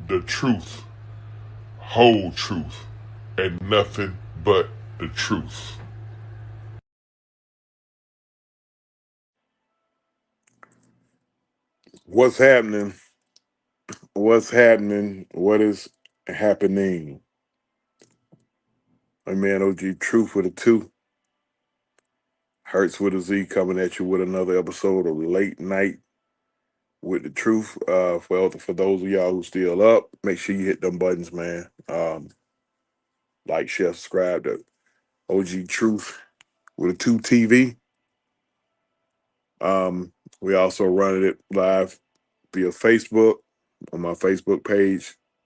the truth, whole truth, and nothing but the truth. What's happening? What's happening? What is happening? My man OG Truth with a two. Hurts with a Z coming at you with another episode of Late Night with the Truth. For those of y'all who still up, make sure you hit them buttons, man. Like, share, subscribe to OG Truth with a two TV. We also running it live via Facebook on my Facebook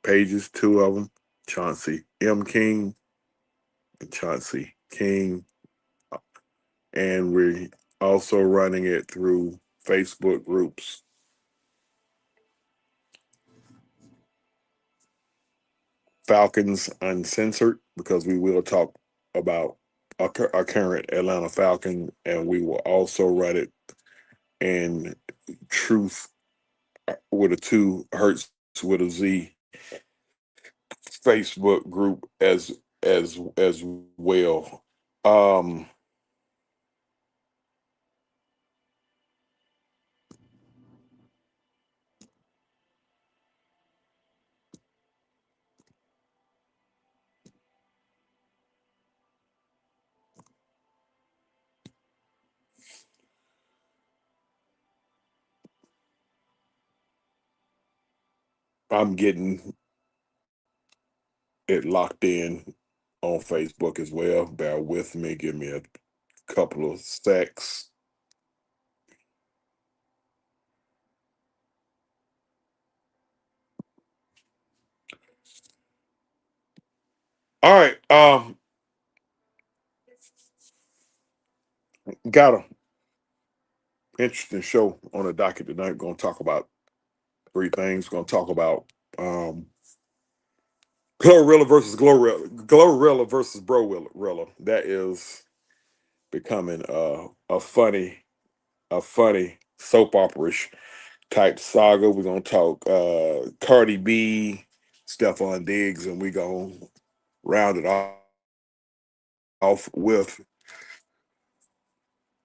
pages, two of them, Chauncey M. King and Chauncey King. And we're also running it through Facebook groups. Falcons Uncensored, because we will talk about our current Atlanta Falcon, and we will also run it in Truth with a two, Hurts with a Z Facebook group as well. Um, I'm getting it locked in on Facebook as well. Bear with me. Give me a couple of secs. All right. Got a interesting show on the docket tonight. We're going to talk about three things. We're going to talk about um, Glorrilla versus Brorilla. That is becoming a funny soap opera-ish type saga. We're going to talk Cardi B, Stephon Diggs, and we're going to round it off with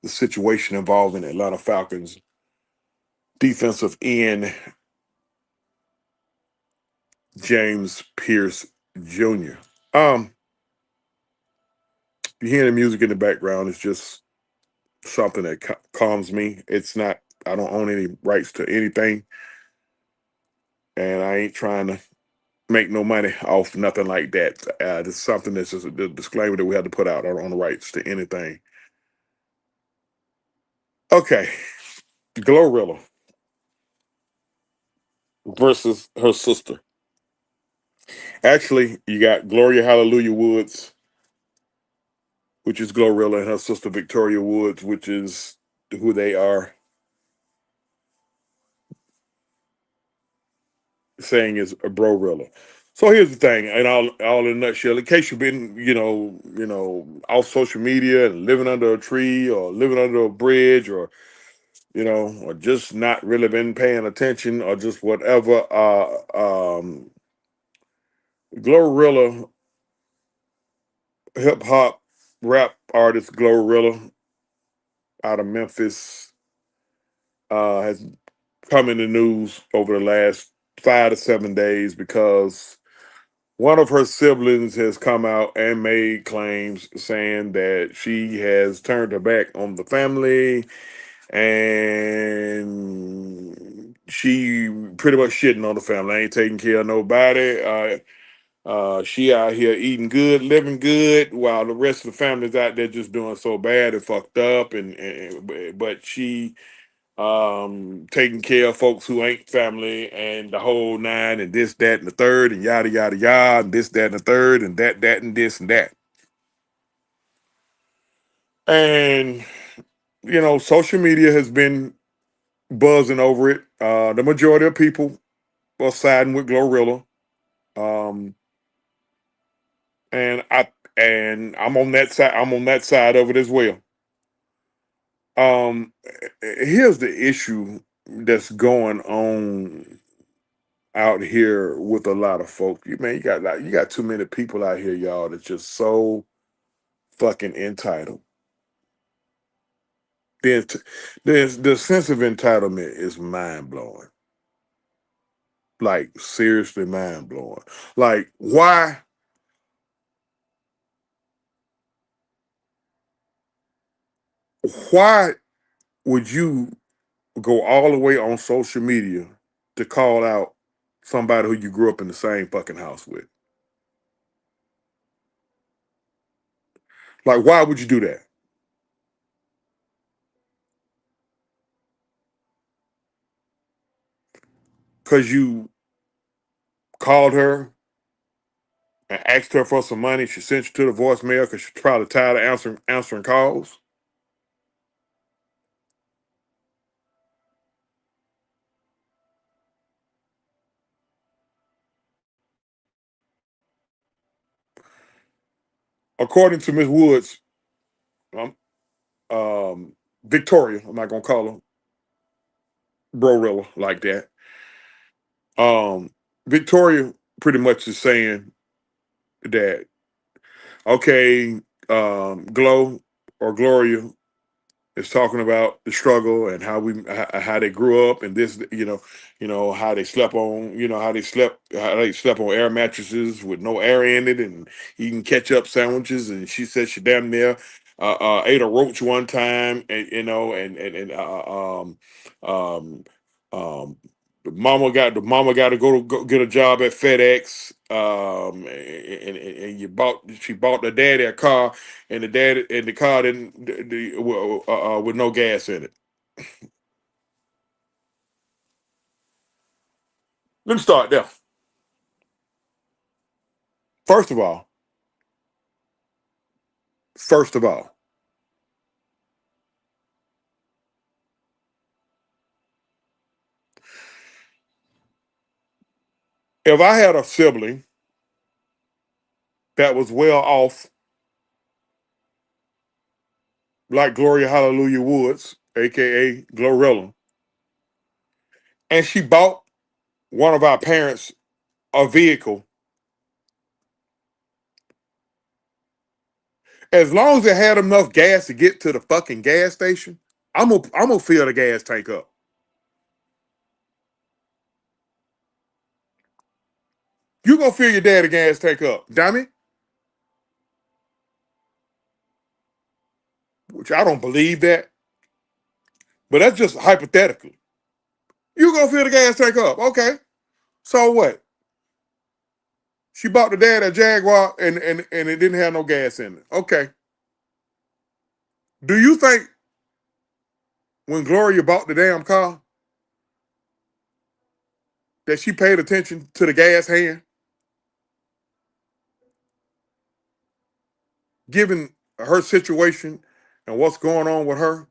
the situation involving Atlanta Falcons defensive end James Pearce Jr. You hear the music in the background, it's just something that calms me. It's not, I don't own any rights to anything, and I ain't trying to make no money off nothing like that. It's something that's just a disclaimer that we have to put out. I don't own the rights to anything. Okay, Glorilla versus her sister. Actually, you got Gloria Hallelujah Woods, which is Glorilla, and her sister Victoria Woods, which is who they are saying is a Brorilla. So here's the thing, and all in a nutshell, in case you've been, off social media and living under a tree or living under a bridge or, or just not really been paying attention or just whatever, Glorilla, hip hop rap artist Glorilla out of Memphis, has come in the news over the last 5 to 7 days because one of her siblings has come out and made claims saying that she has turned her back on the family and she pretty much shitting on the family. Ain't taking care of nobody. She out here eating good, living good, while the rest of the family's out there just doing so bad and fucked up. But she taking care of folks who ain't family and the whole nine and this, that, and the third, and yada yada yada, and this, that, and the third, and that, and this and that. And social media has been buzzing over it. The majority of people are siding with Glorilla. Um, and I'm on that side. I'm on that side of it as well. Um, Here's the issue that's going on out here with a lot of folk. You got too many people out here, y'all, that's just so fucking entitled. The, the sense of entitlement is mind blowing. Like seriously mind blowing. Like why would you go all the way on social media to call out somebody who you grew up in the same fucking house with? Like, why would you do that? Because you called her and asked her for some money. She sent you to the voicemail because she's probably tired of answering calls. According to Miss Woods, um, Victoria, I'm not gonna call her Glorrilla like that. Um, Victoria pretty much is saying that okay, Glow or Gloria is talking about the struggle and how they grew up and this how they slept on how they slept on air mattresses with no air in it and eating ketchup sandwiches, and she said she damn near ate a roach one time, and um um the mama got to go get a job at FedEx, and she bought the daddy a car, and the car didn't with no gas in it. Let me start there. First of all, first of all, if I had a sibling that was well off, like Gloria Hallelujah Woods, aka Glorrilla, and she bought one of our parents a vehicle, as long as it had enough gas to get to the fucking gas station, I'm gonna fill the gas tank up. You gonna fill your daddy gas tank up, dummy? Which I don't believe that, but that's just hypothetically. You gonna fill the gas tank up, okay? So what? She bought the dad a Jaguar and it didn't have no gas in it. Okay. Do you think when Gloria bought the damn car that she paid attention to the gas hand, given her situation and what's going on with her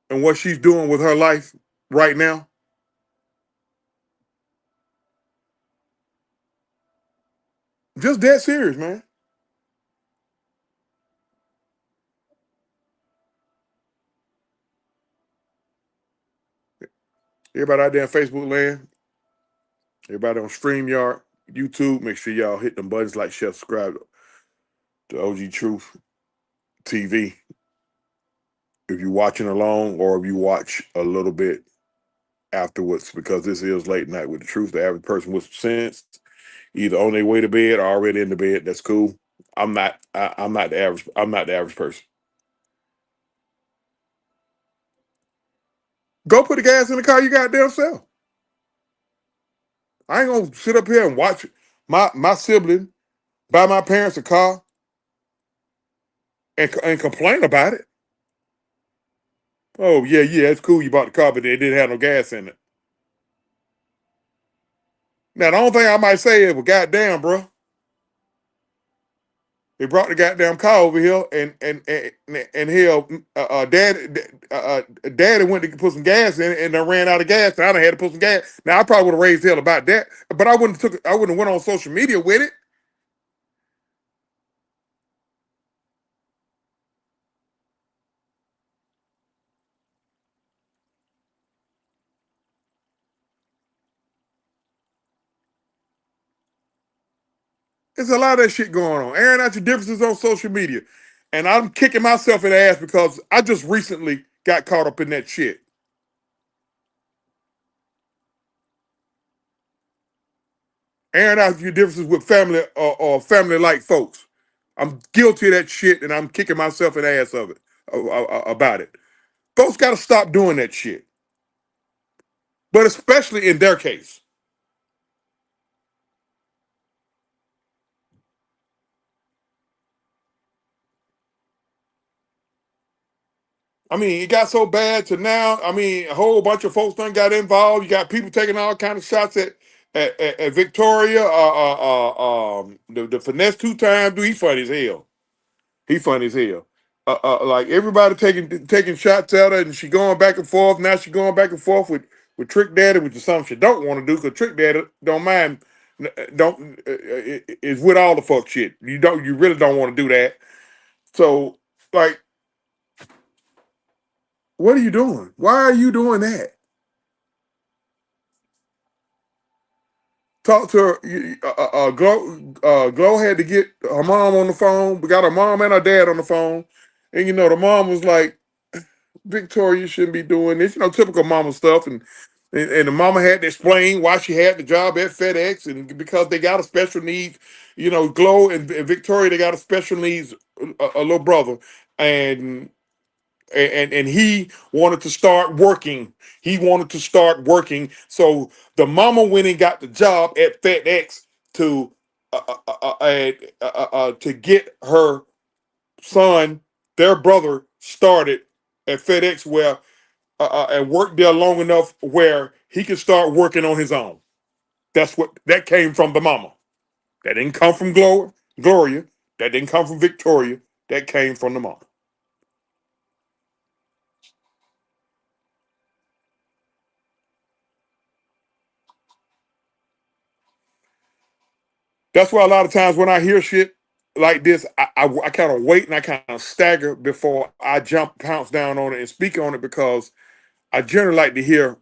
and what she's doing with her life right now? Just dead serious, man. Everybody out there in Facebook land, everybody on StreamYard, YouTube, make sure y'all hit them buttons like, share, subscribe to OG Truth TV if you're watching alone or if you watch a little bit afterwards, because this is late night with the truth. The average person with some sense, either on their way to bed or already in the bed. That's cool. I'm not the average. I'm not the average person. Go put the gas in the car you goddamn self. I ain't gonna sit up here and watch my sibling buy my parents a car and complain about it. Oh yeah, it's cool you bought the car, but it didn't have no gas in it. Now the only thing I might say is, well, goddamn, bro, they brought the goddamn car over here, and hell, daddy went to put some gas in it, and then ran out of gas. So I done had to put some gas. Now I probably would have raised hell about that, but I wouldn't have went on social media with it. There's a lot of that shit going on. Airing out your differences on social media. And I'm kicking myself in the ass because I just recently got caught up in that shit. Airing out your differences with family or family-like folks. I'm guilty of that shit, and I'm kicking myself in the ass of it about it. Folks got to stop doing that shit. But especially in their case. I mean, it got so bad to now. I mean, a whole bunch of folks done got involved. You got people taking all kind of shots at Victoria. The finesse 2 times, dude, he funny as hell. He funny as hell. Like everybody taking shots at her, and she going back and forth. Now she going back and forth with Trick Daddy, which is something she don't want to do because Trick Daddy don't mind. Don't is with all the fuck shit. You really don't want to do that. So like, what are you doing? Why are you doing that? Talk to her. Glow had to get her mom on the phone. We got her mom and her dad on the phone, and the mom was like, "Victoria, you shouldn't be doing this." Typical mama stuff, and the mama had to explain why she had the job at FedEx, and because they got a special needs. Glow and Victoria, they got a special needs a little brother, and and he wanted to start working. He wanted to start working. So the mama went and got the job at FedEx to to get her son, their brother, started at FedEx where and worked there long enough where he could start working on his own. That came from the mama. That didn't come from Gloria. That didn't come from Victoria. That came from the mama. That's why a lot of times when I hear shit like this, I kind of wait and I kind of stagger before I pounce down on it and speak on it because I generally like to hear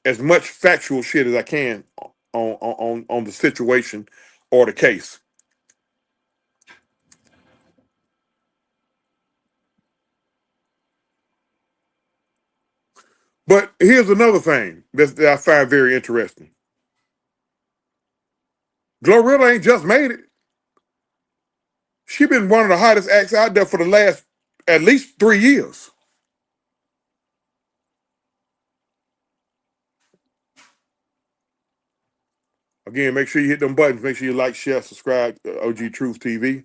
as much factual shit as I can on the situation or the case. But here's another thing that I find very interesting. Glorrilla ain't just made it. She been one of the hottest acts out there for the last at least 3 years. Again, make sure you hit them buttons. Make sure you like, share, subscribe to OG Truth TV,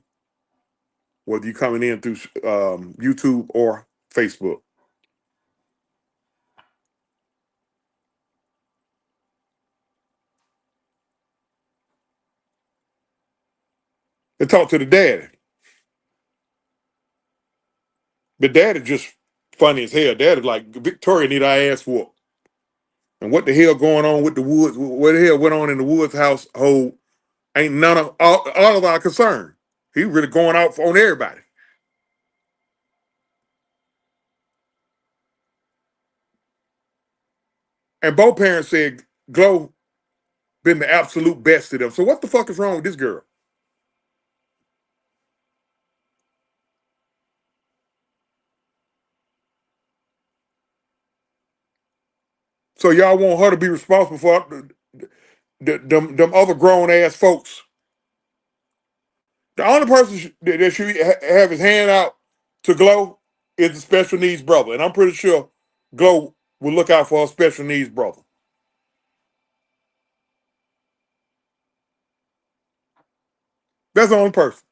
whether you're coming in through YouTube or Facebook. And talk to the daddy. The daddy just funny as hell. Daddy like, Victoria need our ass whooped. And what the hell going on with the Woods? What the hell went on in the Woods household ain't none of all of our concern. He really going out on everybody. And both parents said Glow been the absolute best to them. So what the fuck is wrong with this girl? So y'all want her to be responsible for them other grown ass folks. The only person that should have his hand out to Glow is the special needs brother. And I'm pretty sure Glow will look out for her special needs brother. That's the only person.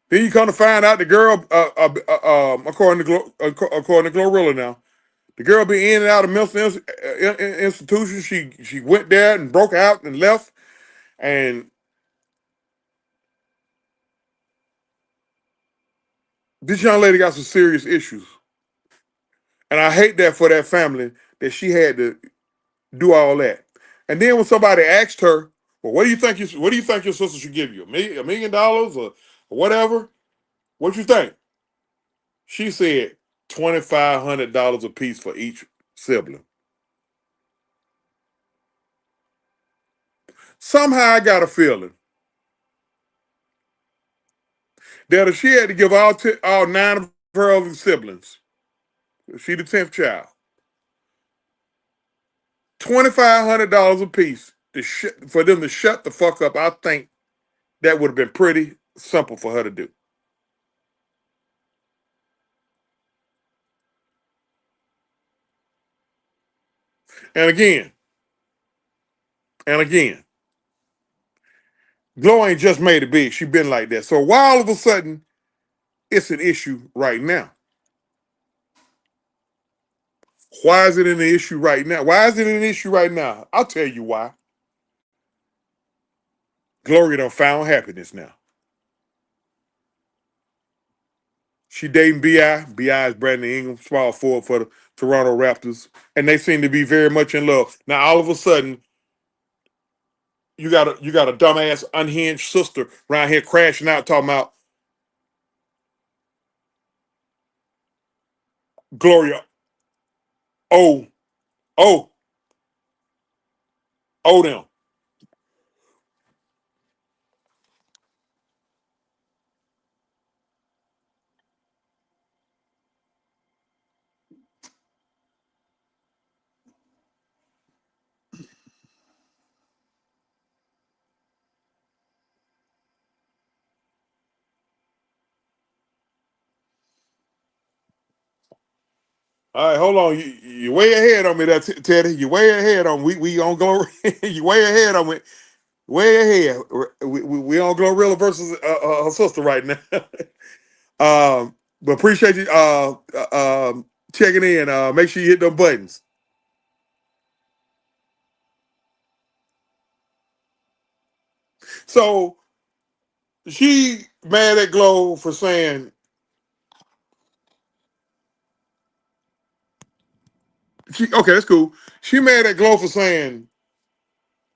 Then you come to find out the girl, according to Glorrilla now, the girl be in and out of mental institutions. She went there and broke out and left. And this young lady got some serious issues. And I hate that for that family that she had to do all that. And then when somebody asked her, "Well, what do you think your sister should give you? $1 million or whatever? What you think?" She said $2,500 a piece for each sibling. Somehow I got a feeling that if she had to give all 9 of her other siblings, she the 10th child, $2,500 a piece for them to shut the fuck up, I think that would have been pretty simple for her to do. And again, and again, Glow ain't just made it big. She been like that. So why all of a sudden it's an issue right now? Why is it an issue right now? Why is it an issue right now? I'll tell you why. Gloria done found happiness now. She dating B.I. B.I. is Brandon Ingram, small forward for the Toronto Raptors. And they seem to be very much in love. Now all of a sudden, you got a dumbass, unhinged sister around here crashing out talking about Gloria. Oh, oh, oh them. All right, hold on. You way ahead on me, that Teddy. You way ahead on me. We on go. You way ahead on me. Way ahead. We on Glorrilla versus her sister right now. But appreciate you checking in. Make sure you hit them buttons. So she mad at Glow for saying okay, that's cool. She mad at Glow for saying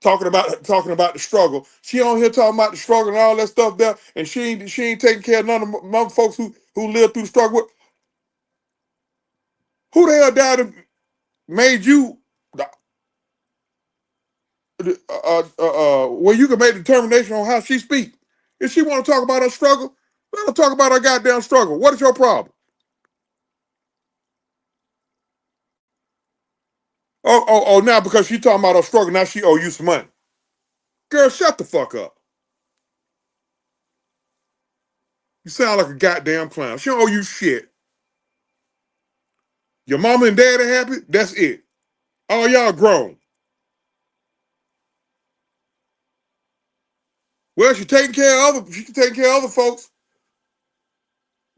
talking about the struggle. She on here talking about the struggle and all that stuff there, and she ain't taking care of none of my folks who lived through the struggle. Who the hell died and made you where you can make a determination on how she speak? If she want to talk about her struggle, let her talk about her goddamn struggle. What is your problem? Oh, now because she talking about her struggle, now she owe you some money. Girl, shut the fuck up. You sound like a goddamn clown. She don't owe you shit. Your mama and daddy happy? That's it. All y'all grown. Well, she taking care of other folks.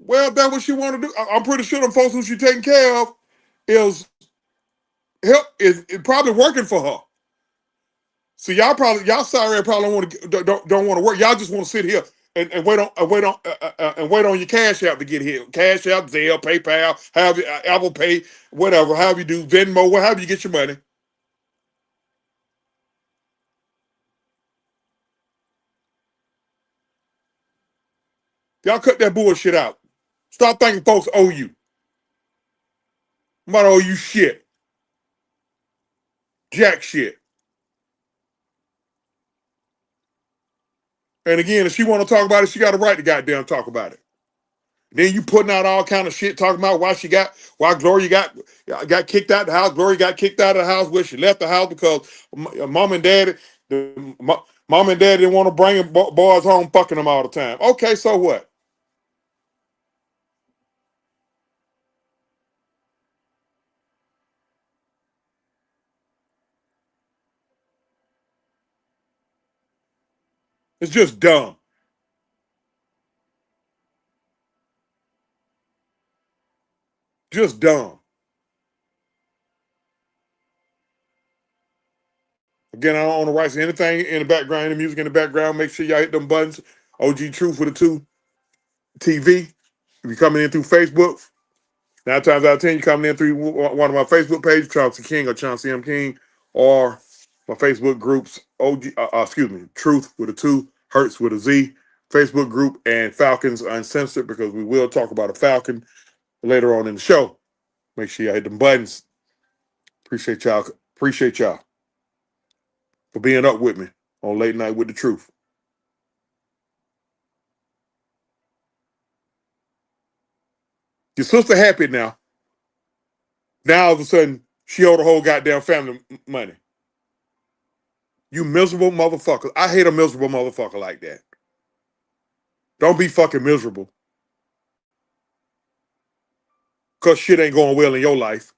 Well, if that's what she want to do. I'm pretty sure them folks who she taking care of is is probably working for her. So y'all sorry probably don't want to work. Y'all just want to sit here and wait on your cash app to get here. Cash app, Zelle, PayPal, however Apple Pay, whatever, however you do, Venmo, however you get your money. Y'all cut that bullshit out. Stop thinking folks owe you. I'm about to owe you shit. Jack shit. And again, if she want to talk about it, she got a right to goddamn talk about it. Then you putting out all kind of shit talking about why Gloria got kicked out the house. Gloria got kicked out of the house where she left the house because mom and daddy, mom and daddy didn't want to bring boys home fucking them all the time. Okay, so what? It's just dumb. Just dumb. Again, I don't own the rights to anything in the background, any music in the background. Make sure y'all hit them buttons. OG Truth with a 2 TV. If you're coming in through Facebook, 9 times out of 10, you coming in through one of my Facebook pages, Chauncey King or Chauncey M. King, or my Facebook groups, Truth with a 2, Hurts with a Z, Facebook group, and Falcons Uncensored, because we will talk about a Falcon later on in the show. Make sure y'all hit them buttons. Appreciate y'all. Appreciate y'all for being up with me. on Late Night with the Truth. Your sister happy now. Now all of a sudden, she owed the whole goddamn family money. You miserable motherfucker. I hate a miserable motherfucker like that. Don't be fucking miserable. Because shit ain't going well in your life.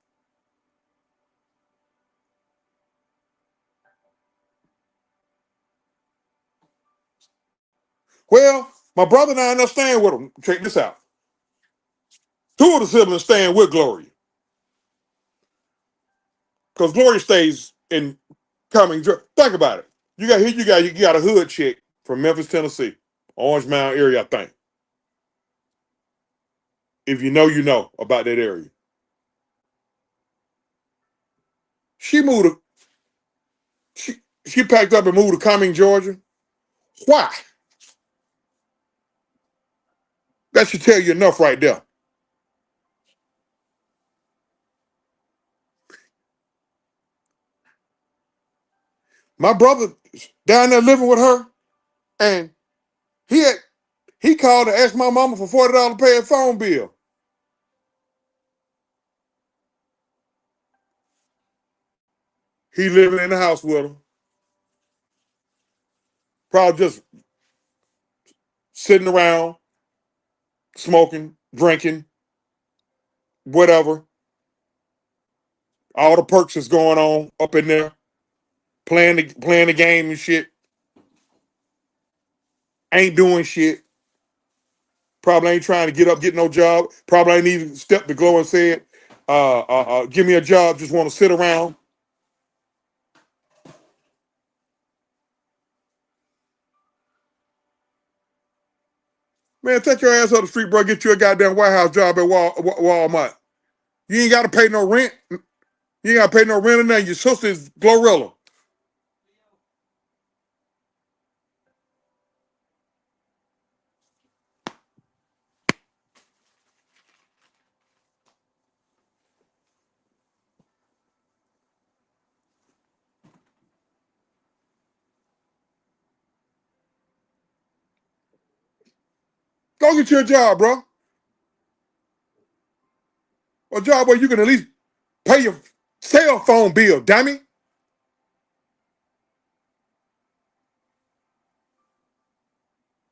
Well, my brother and I end up staying with him. Check this out. Two of the siblings staying with Gloria. Because Gloria stays in Cumming. Think about it. You got a hood chick from Memphis, Tennessee. Orange Mound area, I think. If you know, you know about that area. She moved to, she packed up and moved to Cumming, Georgia. Why? That should tell you enough right there. My brother down there living with her, and he called and asked my mama for $40 to pay a phone bill. He living in the house with her, probably just sitting around, smoking, drinking, whatever. All the perks is going on up in there, playing the game and shit. Ain't doing shit. Probably ain't trying to get no job. Probably ain't even stepped to Glow and said, give me a job, just want to sit around. Man, take your ass up the street, bro. Get you a goddamn White House job at Walmart. You ain't got to pay no rent. You ain't got to pay no rent or nothing. Your sister is Glorrilla. Go get you a job, bro. A job where you can at least pay your cell phone bill, dummy.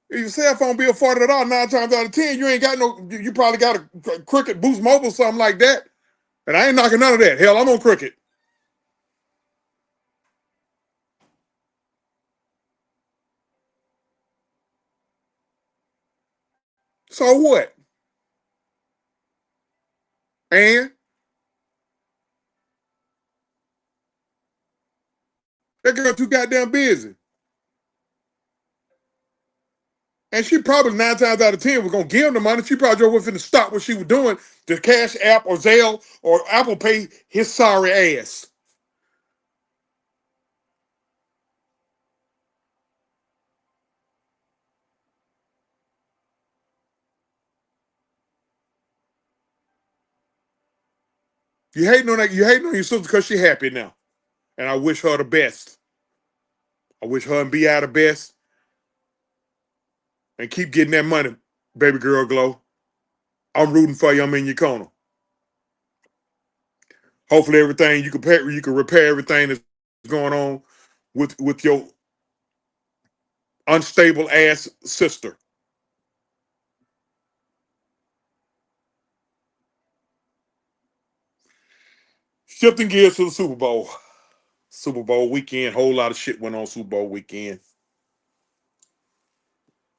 If your cell phone bill $40, 9 times out of 10, you ain't got no, you probably got a Cricket Boost Mobile, something like that. And I ain't knocking none of that. Hell, I'm on Cricket. So what? And that girl too goddamn busy. And she probably 9 times out of 10 was gonna give him the money. She probably just wasn't finna stop what she was doing to Cash App or Zelle or Apple Pay his sorry ass. You hating on that? You hating on your sister because she happy now. And I wish her the best. I wish her and B.I. the best. And keep getting that money, baby girl Glow. I'm rooting for you. I'm in your corner. Hopefully everything you can repair everything that's going on with your unstable ass sister. Shifting gears to the Super Bowl. Super Bowl weekend. Whole lot of shit went on Super Bowl weekend.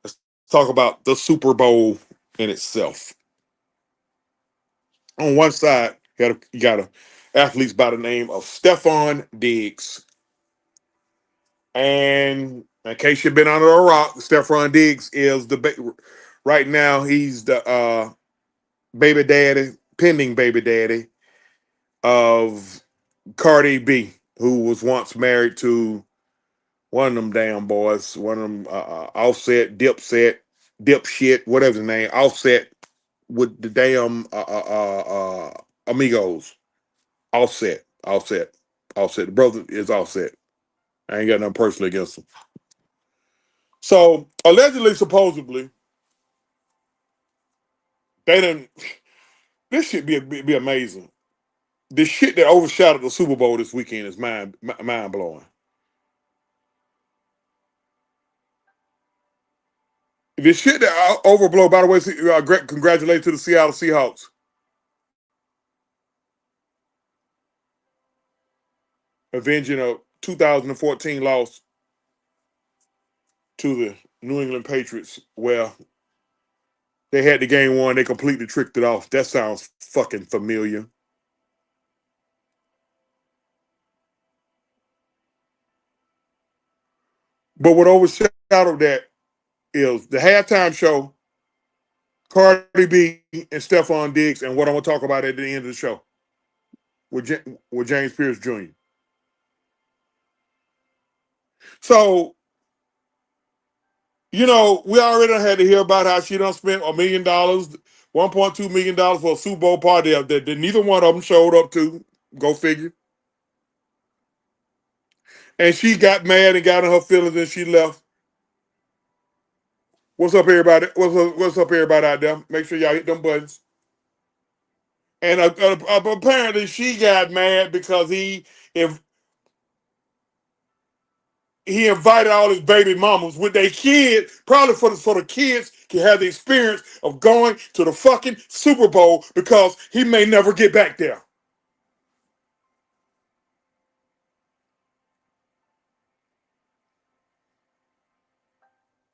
Let's talk about the Super Bowl in itself. On one side, you got a athletes by the name of Stephon Diggs. And in case you've been under a rock, Stephon Diggs is right now he's the baby daddy, pending baby daddy of Cardi B, who was once married to one of them damn boys, one of them Offset, Dipshit, whatever his name, Offset with the damn Amigos. Offset. The brother is Offset. I ain't got nothing personally against them. So allegedly, supposedly, they didn't. This shit be amazing. The shit that overshadowed the Super Bowl this weekend is mind blowing. The shit that overblow. By the way, great congratulations to the Seattle Seahawks, avenging a 2014 loss to the New England Patriots, where they had the game won. They completely tricked it off. That sounds fucking familiar. But what overshadowed that is the halftime show, Cardi B and Stephon Diggs, and what I'm gonna talk about at the end of the show with James Pearce Jr. So, we already had to hear about how she done spent $1 million, $1.2 million for a Super Bowl party that neither one of them showed up to. Go figure. And she got mad and got in her feelings and she left. What's up, everybody? What's up, everybody out there? Make sure y'all hit them buttons. And apparently she got mad because if he invited all his baby mamas with their kids, probably for the kids can have the experience of going to the fucking Super Bowl because he may never get back there.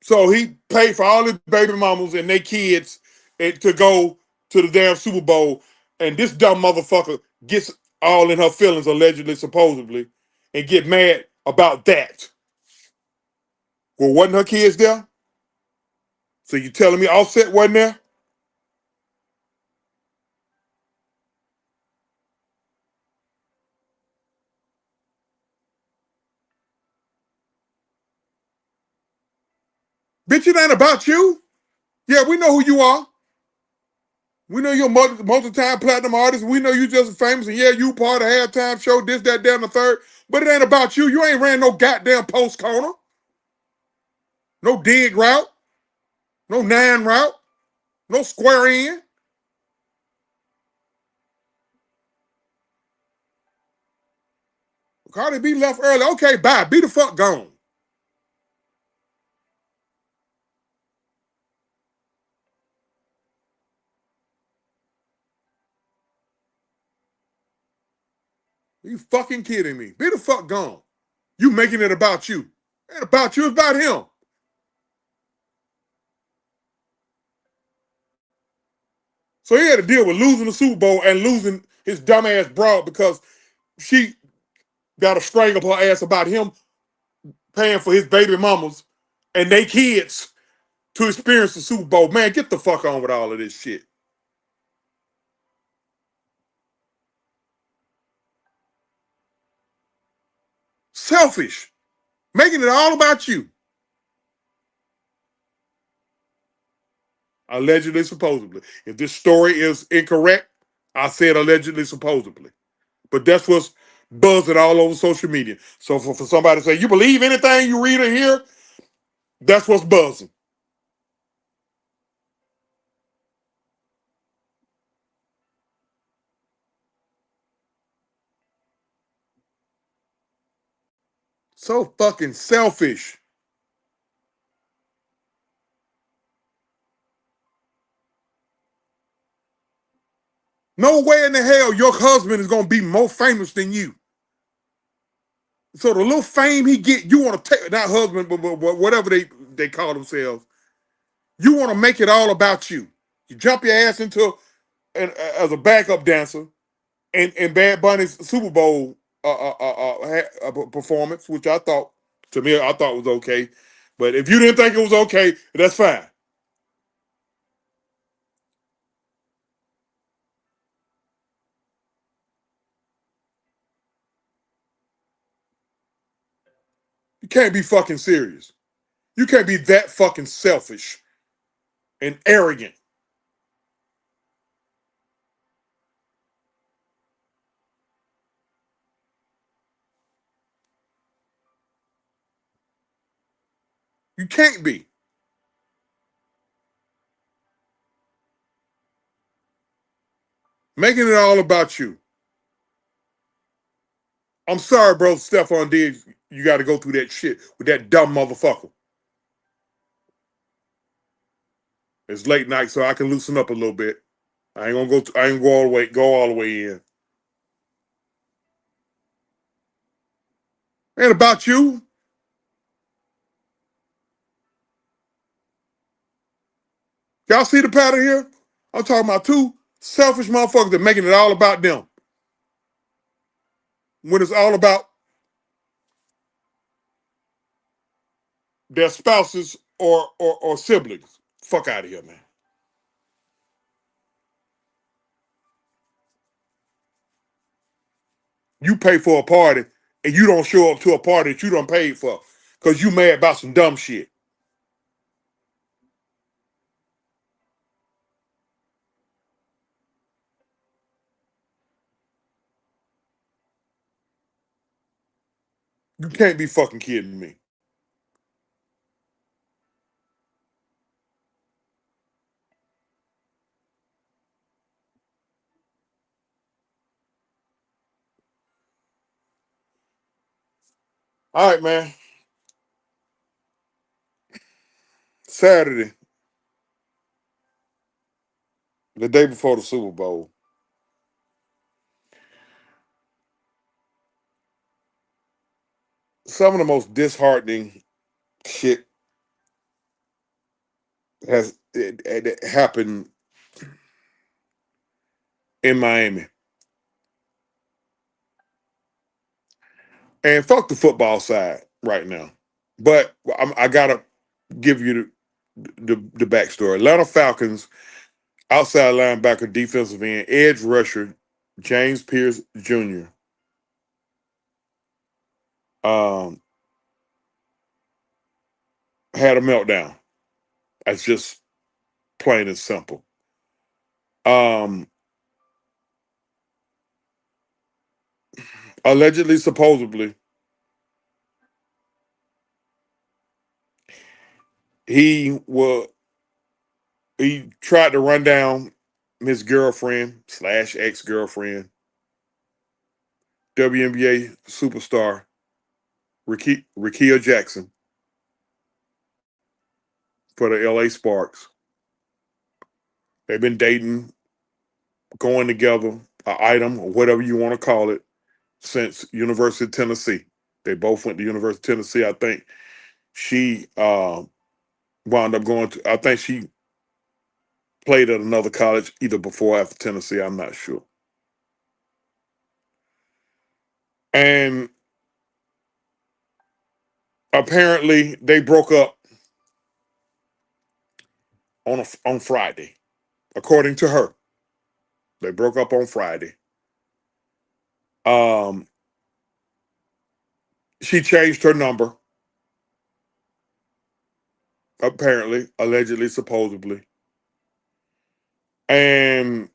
So he paid for all his baby mamas and their kids to go to the damn Super Bowl, and this dumb motherfucker gets all in her feelings, allegedly, supposedly, and get mad about that. Well, wasn't her kids there? So you telling me Offset wasn't there? Bitch, it ain't about you. Yeah, we know who you are. We know you're a multi-time platinum artist. We know you just famous, and yeah, you part of halftime show, this, that, down the third. But it ain't about you. You ain't ran no goddamn post corner, no dig route, no nine route, no square in. Cardi B left early. Okay, bye. Be the fuck gone. Are you fucking kidding me? Be the fuck gone. You making it about you. It ain't about you, it's about him. So he had to deal with losing the Super Bowl and losing his dumbass broad because she got a string up her ass about him paying for his baby mamas and they kids to experience the Super Bowl. Man, get the fuck on with all of this shit. Selfish. Making it all about you. Allegedly, supposedly. If this story is incorrect, I said allegedly, supposedly. But that's what's buzzing all over social media. So for somebody to say, you believe anything you read or hear, that's what's buzzing. So fucking selfish. No way in the hell your husband is gonna be more famous than you. So the little fame he get, you want to take that husband, but whatever they call themselves, you want to make it all about you. You jump your ass into as a backup dancer in Bad Bunny's Super Bowl performance, which I thought, to me, I thought was okay. But if you didn't think it was okay, that's fine. You can't be fucking serious. You can't be that fucking selfish and arrogant. You can't be. Making it all about you. I'm sorry, bro. Stephon did. You got to go through that shit with that dumb motherfucker. It's late night, so I can loosen up a little bit. I ain't gonna go. I ain't go all the way. Go all the way in. Ain't about you. Y'all see the pattern here? I'm talking about two selfish motherfuckers that making it all about them. When it's all about their spouses or siblings. Fuck out of here, man. You pay for a party and you don't show up to a party that you don't pay for because you mad about some dumb shit. You can't be fucking kidding me. All right, man. Saturday, the day before the Super Bowl, some of the most disheartening shit has it happened in Miami. And fuck the football side right now. But I gotta give you the backstory. Atlanta Falcons outside linebacker, defensive end, edge rusher, James Pearce Jr. Um, had a meltdown. That's just plain and simple. Um, allegedly, supposedly, he was he tried to run down his girlfriend slash ex girlfriend, WNBA superstar Rickea Jackson for the LA Sparks. They've been dating, going together, an item or whatever you want to call it, since University of Tennessee. They both went to University of Tennessee. I think she wound up going to. I think she played at another college either before or after Tennessee. I'm not sure. And apparently they broke up on Friday, according to her. They broke up on Friday. Um, she changed her number, apparently, allegedly, supposedly, and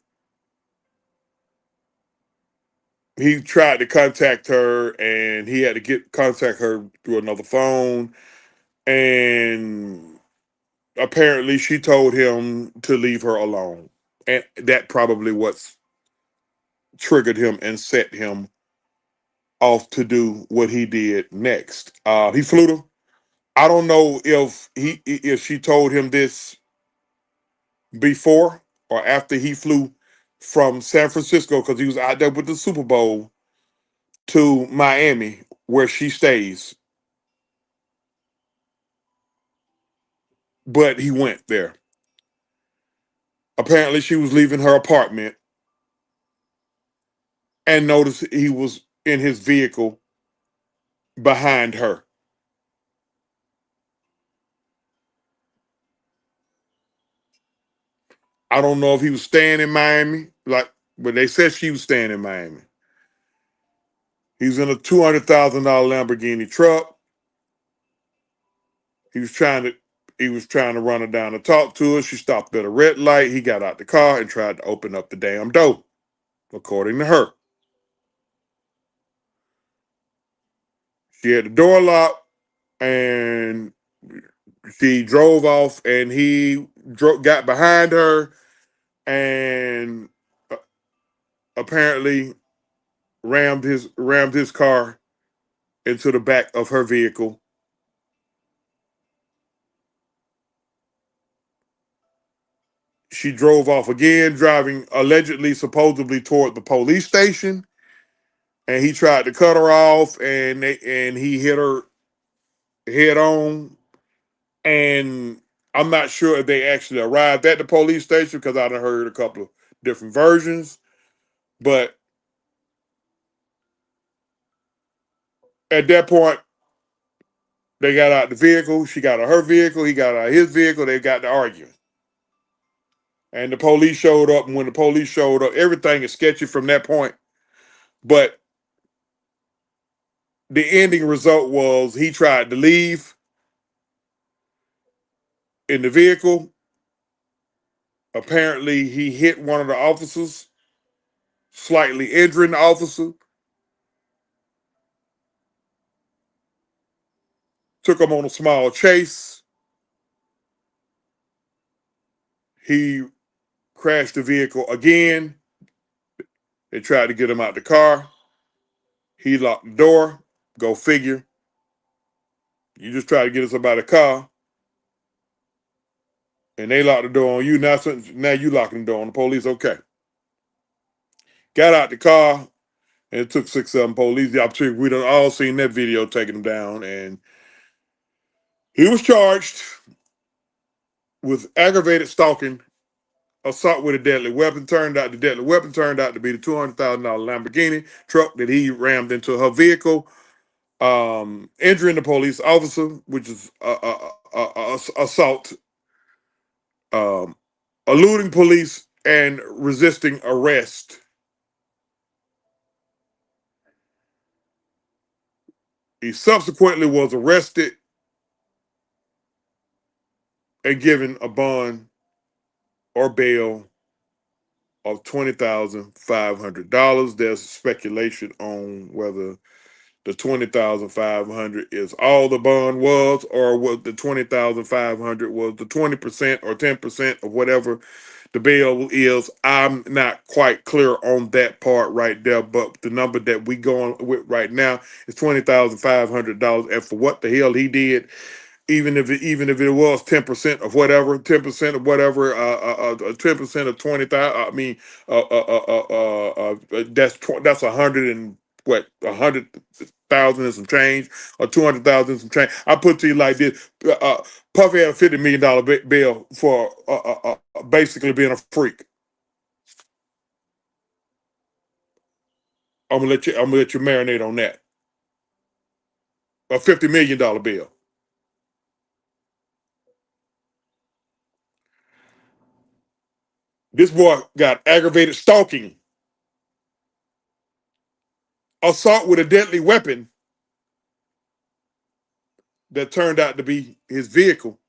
he tried to contact her, and he had to contact her through another phone, and apparently she told him to leave her alone, and that probably what triggered him and set him off to do what he did next. He flew to. I don't know if she told him this before or after he flew from San Francisco because he was out there with the Super Bowl to Miami where she stays. But he went there. Apparently, she was leaving her apartment and noticed he was in his vehicle behind her. I don't know if he was staying in Miami, but they said she was staying in Miami. He's in a $200,000 Lamborghini truck. He was trying to run her down to talk to her. She stopped at a red light. He got out the car and tried to open up the damn door, according to her. She had the door locked, and She drove off, and he got behind her, and apparently rammed his car into the back of her vehicle. She drove off again, driving allegedly, supposedly toward the police station, and he tried to cut her off, and he hit her head on. And I'm not sure if they actually arrived at the police station because I done heard a couple of different versions. But at that point, they got out the vehicle. She got out of her vehicle. He got out of his vehicle. They got to arguing. And the police showed up. And when the police showed up, everything is sketchy from that point. But the ending result was he tried to leave in the vehicle. Apparently, he hit one of the officers, slightly injuring the officer. Took him on a small chase. He crashed the vehicle again. They tried to get him out the car. He locked the door. Go figure. You just try to get us about a car, and they locked the door on you. Now you locking the door on the police. Okay. Got out the car, and it took 6-7 police. I'm sure we done all seen that video taking him down, and he was charged with aggravated stalking, assault with a deadly weapon. The deadly weapon turned out to be the $200,000 Lamborghini truck that he rammed into her vehicle, injuring the police officer, which is assault, um, eluding police, and resisting arrest. He subsequently was arrested and given a bond or bail of $20,500. There's speculation on whether the $20,500 is all the bond was, or what the $20,500 was the 20% or 10% of whatever the bail is. I'm not quite clear on that part right there, but the number that we going with right now is $20,500. And for what the hell he did, even if it was 10% of whatever, 10% of whatever, 10% of 20,000. I mean, that's 100,000 and some change, or 200,000 and some change. I put to you like this: Puffy had a $50 million bill for basically being a freak. I'm gonna let you marinate on that. A $50 million bill. This boy got aggravated stalking, assault with a deadly weapon that turned out to be his vehicle,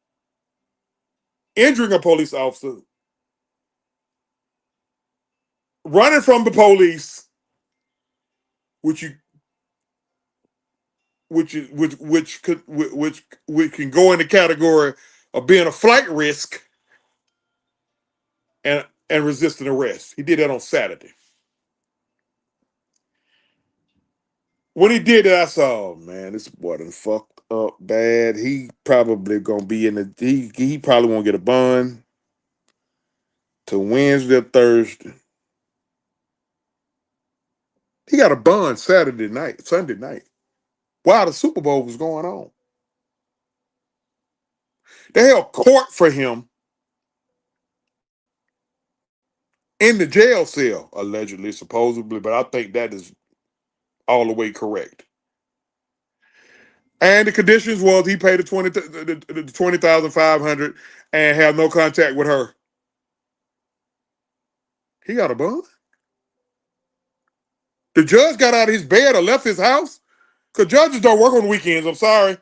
injuring a police officer, running from the police, which you which can go in the category of being a flight risk, and resisting arrest. He did that on Saturday. When he did that, I said, "Oh man, this boy done fucked up bad. He probably gonna be in the he probably won't get a bond till Wednesday or Thursday. He got a bond Sunday night, while the Super Bowl was going on. They held court for him in the jail cell, allegedly, supposedly, but I think that is all the way correct. And the conditions was he paid the 20,500 and have no contact with her. He got a bond. The judge got out of his bed or left his house, because judges don't work on the weekends. I'm sorry.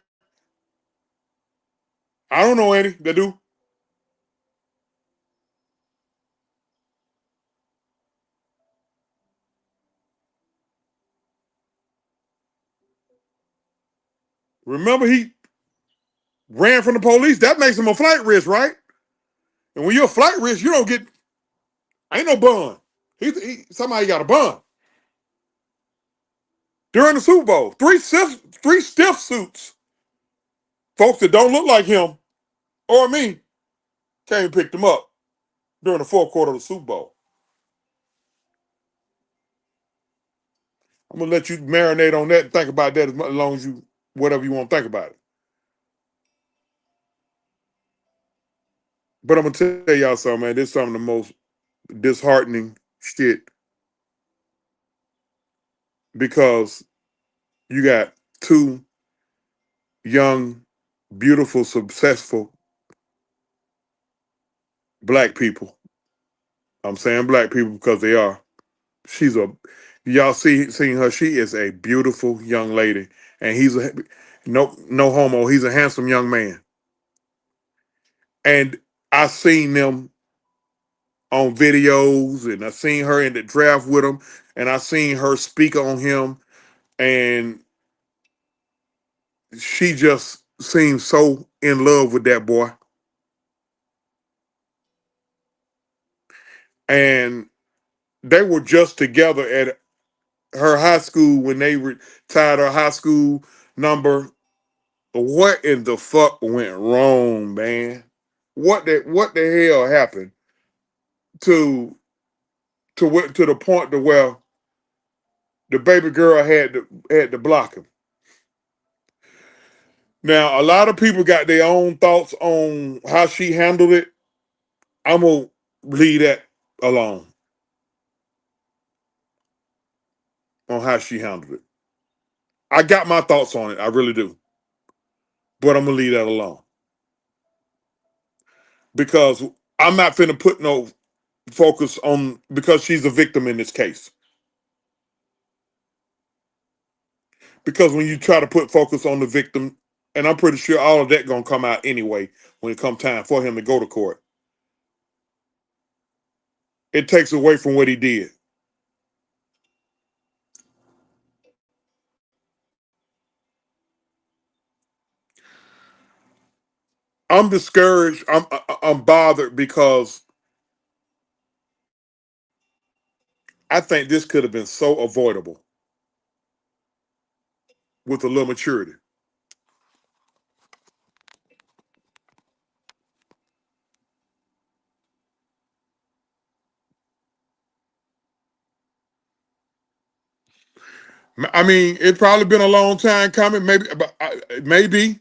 I don't know any that do. Remember, he ran from the police, that makes him a flight risk, right? And when you're a flight risk, you don't get, ain't no bond. Somebody got a bond. During the Super Bowl, three stiff suits, folks that don't look like him or me, came and picked him up during the fourth quarter of the Super Bowl. I'm gonna let you marinate on that and think about that as long as you, whatever you want to think about it. But I'm gonna tell y'all something, man. This is some of the most disheartening shit because you got two young, beautiful, successful black people. I'm saying black people because they are. She's a, y'all seen her. She is a beautiful young lady, and he's a no homo. He's a handsome young man, and I seen them on videos, and I seen her in the draft with him, and I seen her speak on him, and she just seems so in love with that boy. And they were just together at her high school when they retired her high school number. What in the fuck went wrong, man? What the hell happened to to the point to where the baby girl had to block him? Now, a lot of people got their own thoughts on how she handled it. I'm gonna leave that alone on how she handled it. I got my thoughts on it, I really do, but I'm gonna leave that alone because I'm not finna put no focus on because she's a victim in this case. Because when you try to put focus on the victim, and I'm pretty sure all of that gonna come out anyway when it come time for him to go to court, it takes away from what he did. I'm discouraged. I'm bothered because I think this could have been so avoidable with a little maturity. I mean, it's probably been a long time coming. Maybe,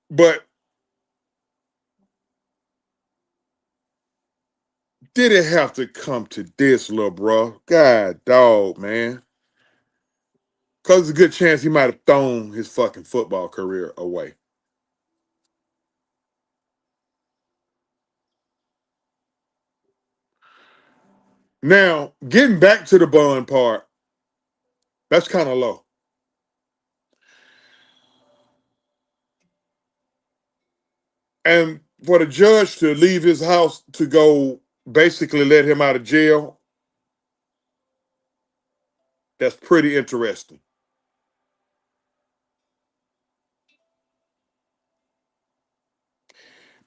but did it have to come to this, little bro? God, dog, man. Because there's a good chance he might have thrown his fucking football career away. Now, getting back to the bond part, that's kind of low. And for the judge to leave his house to go basically let him out of jail, that's pretty interesting.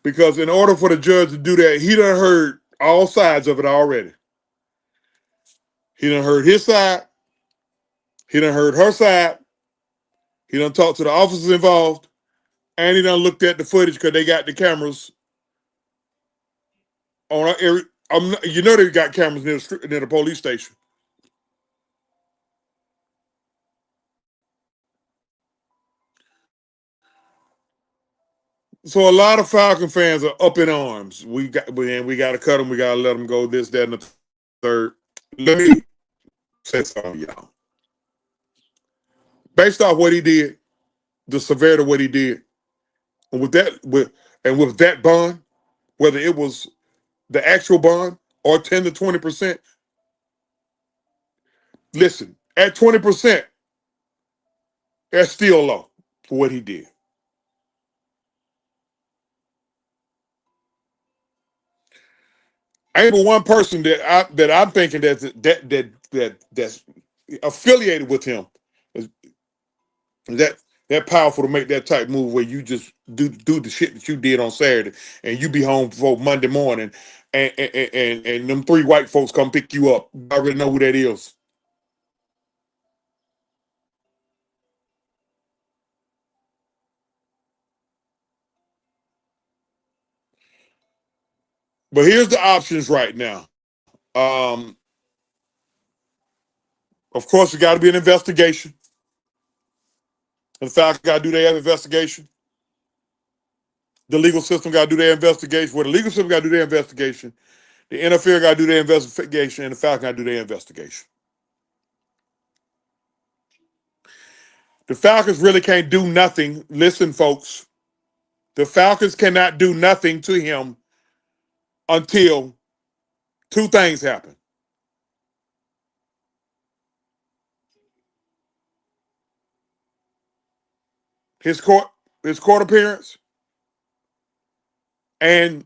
Because in order for the judge to do that, he done heard all sides of it already. He done heard his side. He done heard her side. He done talked to the officers involved. And he done looked at the footage because they got the cameras on every. You know they got cameras near the police station. So a lot of Falcon fans are up in arms. We got to cut them. We got to let them go. This, that, and the third. Let me say something, y'all. Based off what he did, the severity of what he did, and with that bond, whether it was the actual bond or 10 to 20%, listen, at 20%, that's still low for what he did. Ain't but one person that I'm thinking that's affiliated with him That that powerful to make that type move where you just do the shit that you did on Saturday, and you be home for Monday morning, and them three white folks come pick you up. I already know who that is. But here's the options right now. Um, of course, it got to be an investigation. And the Falcons got to do their investigation. The legal system got to do their investigation. Well, the legal system got to do their investigation. The NFL got to do their investigation, and the Falcons got to do their investigation. The Falcons really can't do nothing. Listen, folks, the Falcons cannot do nothing to him until two things happen: his court, his court appearance, and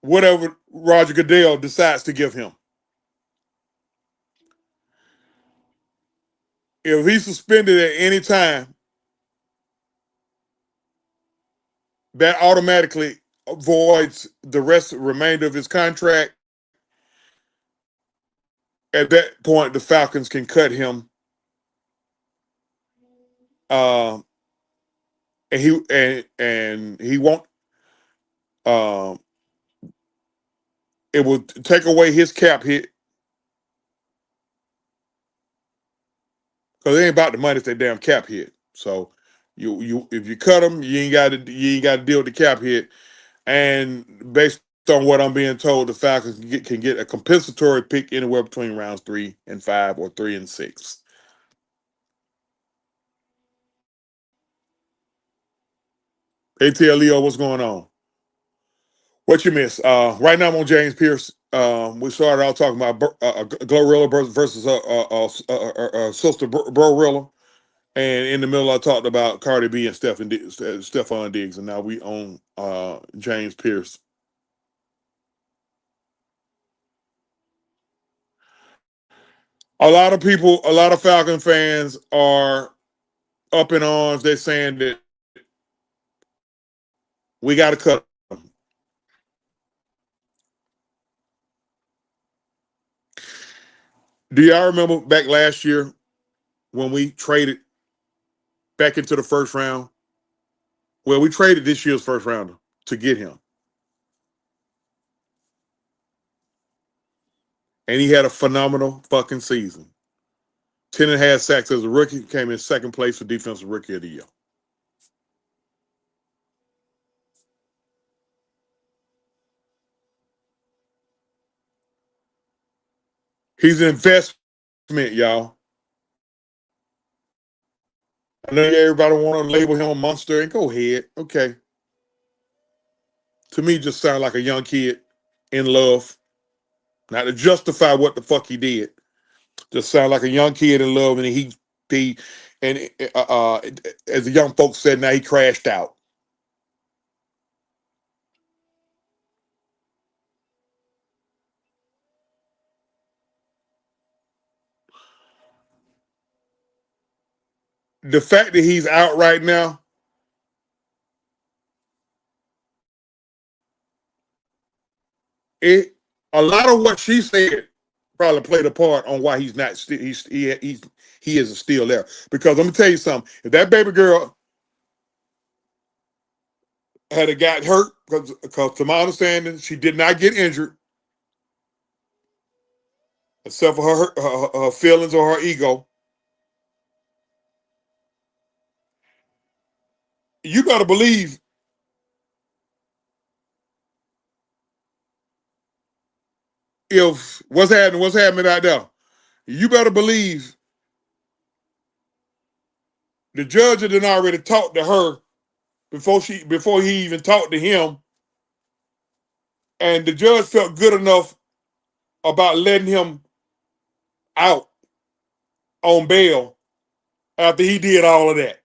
whatever Roger Goodell decides to give him. If he's suspended at any time, that automatically voids the remainder of his contract. At that point, the Falcons can cut him, uh, and he won't. Um, it will take away his cap hit because it ain't about the money; it's that damn cap hit. So, you if you cut him, you ain't got to deal with the cap hit. And based on what I'm being told, the Falcons can get a compensatory pick anywhere between rounds 3 and 5 or 3 and 6. ATL Leo, what's going on? What you miss? Right now I'm on James Pearce. We started out talking about Glorrilla versus sister Glorrilla, and in the middle I talked about Cardi B and Stephon Diggs, and now we own James Pearce. A lot of people, a lot of Falcon fans are up in arms. They're saying that we got to cut him. Do y'all remember back last year when we traded back into the first round? Well, we traded this year's first rounder to get him. And he had a phenomenal fucking season. 10 and a half sacks as a rookie, came in second place for Defensive Rookie of the Year. He's an investment, y'all. I know everybody want to label him a monster, and go ahead. Okay. To me, just sound like a young kid in love. Not to justify what the fuck he did. Just sound like a young kid in love, and he and as the young folks said, now he crashed out. The fact that he's out right now, it a lot of what she said probably played a part on why he's not still he is still there. Because let me tell you something: if that baby girl had got hurt, because to my understanding, she did not get injured, except for her feelings or her ego. You better believe if what's happening out there. You better believe the judge had already talked to her before he even talked to him, and the judge felt good enough about letting him out on bail after he did all of that.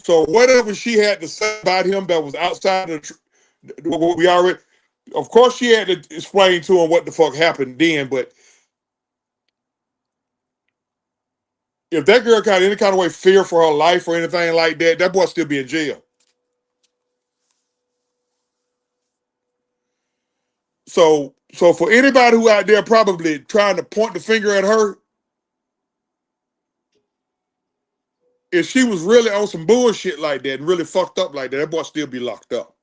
So whatever she had to say about him that was outside of what we already of course she had to explain to him what the fuck happened then, but if that girl got any kind of way fear for her life or anything like that, that boy still be in jail. So for anybody who out there probably trying to point the finger at her, if she was really on some bullshit like that and really fucked up like that, that boy still be locked up.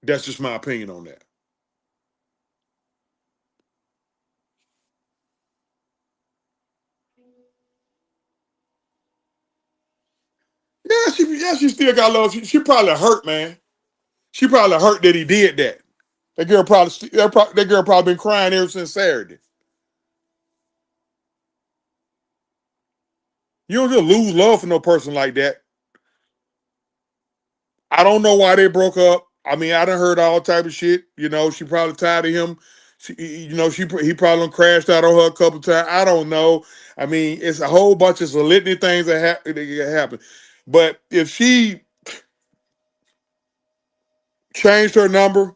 That's just my opinion on that. Yeah, she still got love. She probably hurt, man. She probably hurt that he did that. That girl probably been crying ever since Saturday. You don't just lose love for no person like that. I don't know why they broke up. I mean, I done heard all type of shit. You know, she probably tired of him. He probably crashed out on her a couple times. I don't know. I mean, it's a whole bunch of litany things that happen. But if she changed her number,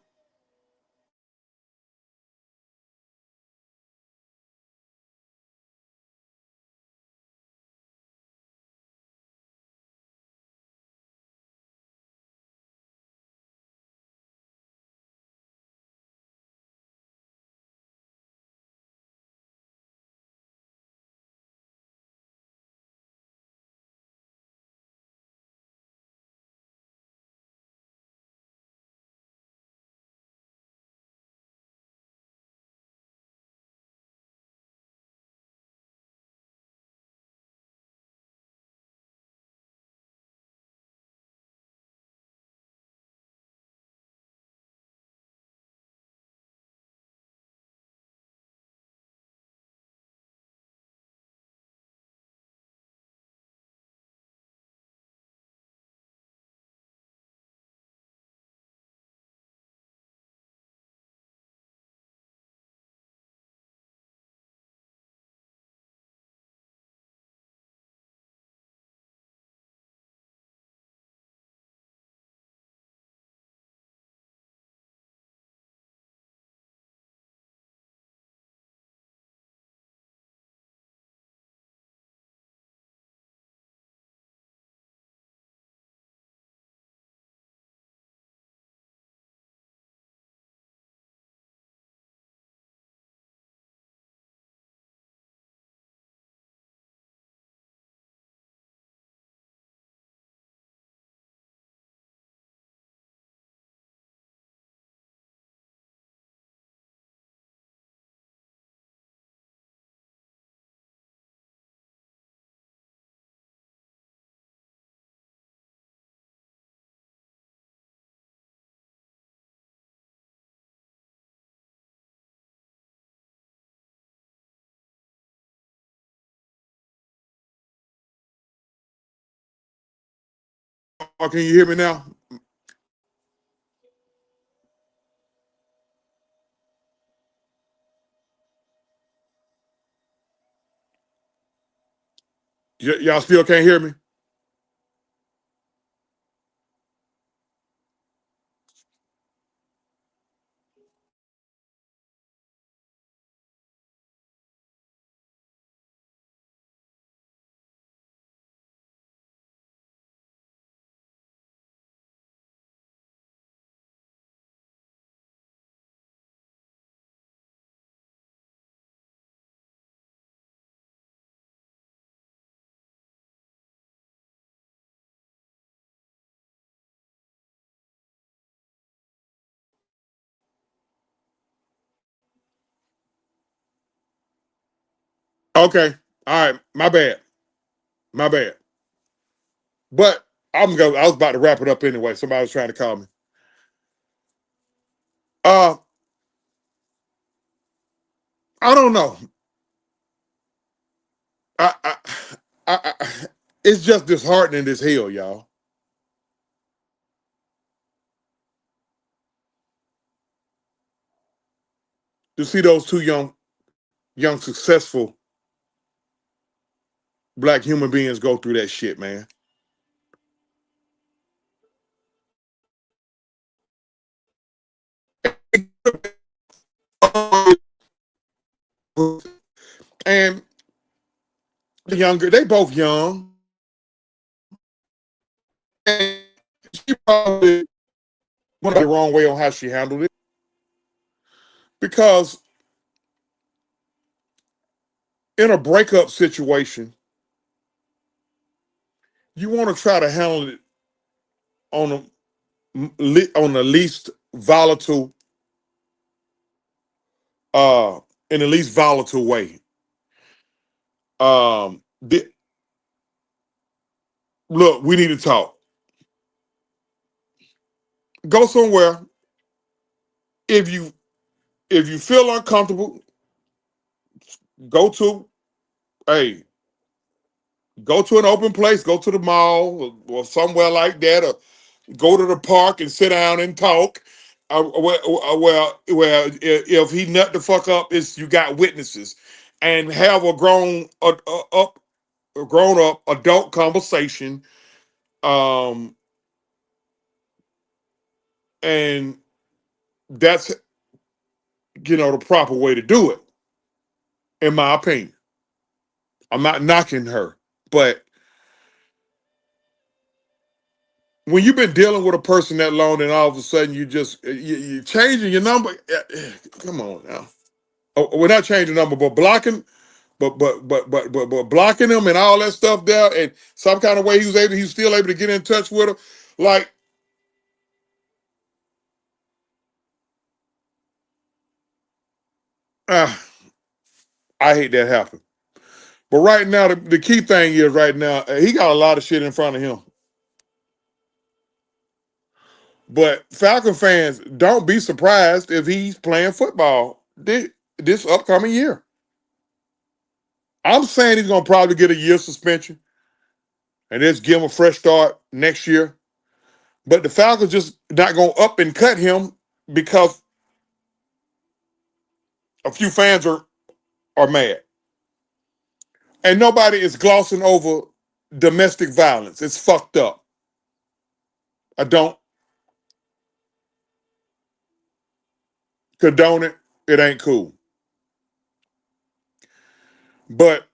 or can you hear me now? Y'all still can't hear me? Okay. All right. My bad. My bad. But I was about to wrap it up anyway. Somebody was trying to call me. Uh, I don't know. I, I, I it's just disheartening as hell, y'all, to see those two young, successful black human beings go through that shit, man. And the younger, they both young, and she probably went the wrong way on how she handled it because in a breakup situation, you want to try to handle it on on the least volatile, uh, in the least volatile way. The, look, we need to talk. Go somewhere if you feel uncomfortable. Go to hey, go to an open place. Go to the mall or somewhere like that, or go to the park and sit down and talk. Well, if he nut the fuck up, it's you got witnesses, and have a grown up adult conversation, um, and that's the proper way to do it, in my opinion. I'm not knocking her, but when you've been dealing with a person that long, and all of a sudden you changing your number, come on now. Oh, we're not changing the number, but blocking, but blocking him and all that stuff there, and some kind of way he's still able to get in touch with her. Like, uh, I hate that happen. But right now, the key thing is right now he got a lot of shit in front of him. But Falcon fans, don't be surprised if he's playing football this upcoming year. I'm saying he's gonna probably get a year suspension and just give him a fresh start next year. But the Falcons just not gonna up and cut him because a few fans are mad. And nobody is glossing over domestic violence. It's fucked up. I don't condone it. It ain't cool. But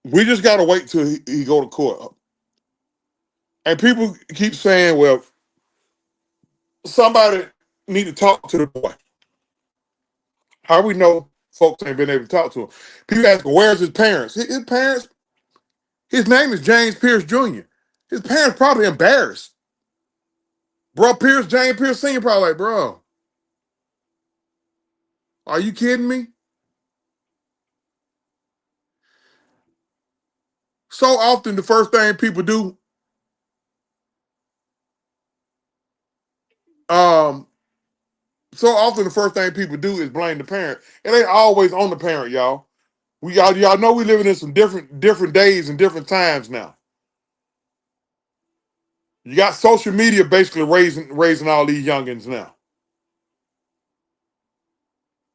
we just gotta wait till he go to court. And people keep saying, well, somebody need to talk to the boy. How we know folks ain't been able to talk to him? People ask, where's his parents? His parents, his name is James Pearce Jr. His parents probably embarrassed. Bro, James Pearce Sr. probably like, bro, are you kidding me? So often the first thing people do, um, so often the first thing people do is blame the parent. It ain't always on the parent, y'all. Y'all know we living in some different days and different times now. You got social media basically raising all these youngins now.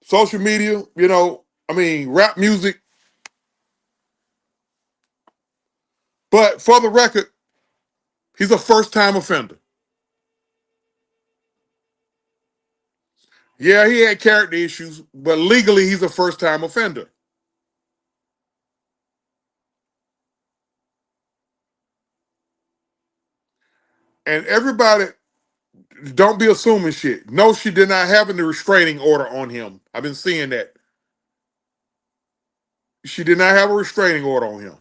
Social media, I mean, rap music. But for the record, he's a first time offender. Yeah, he had character issues, but legally he's a first time offender. And everybody, don't be assuming shit. No, she did not have any restraining order on him. I've been seeing that. She did not have a restraining order on him.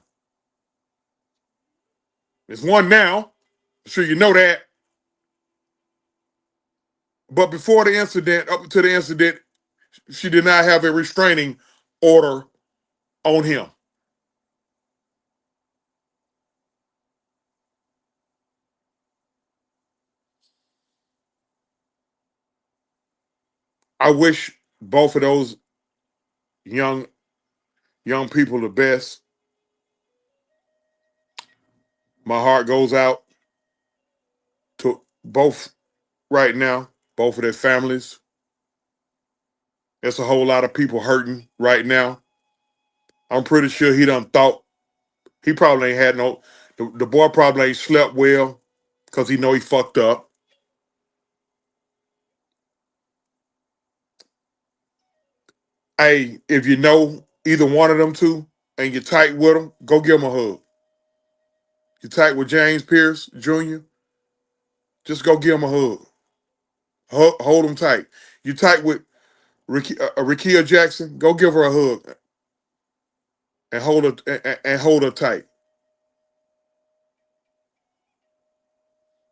There's one now. I'm sure you know that. But before the incident, up to the incident, she did not have a restraining order on him. I wish both of those young young people the best. My heart goes out to both right now, both of their families. There's a whole lot of people hurting right now. I'm pretty sure he done thought he probably ain't had no. The boy probably ain't slept well because he know he fucked up. Hey, if you know either one of them two and you're tight with them, go give them a hug. You're tight with James Pearce Jr., just go give him a hug. Hold him tight. You tight with Rickea Jackson, go give her a hug and hold her tight.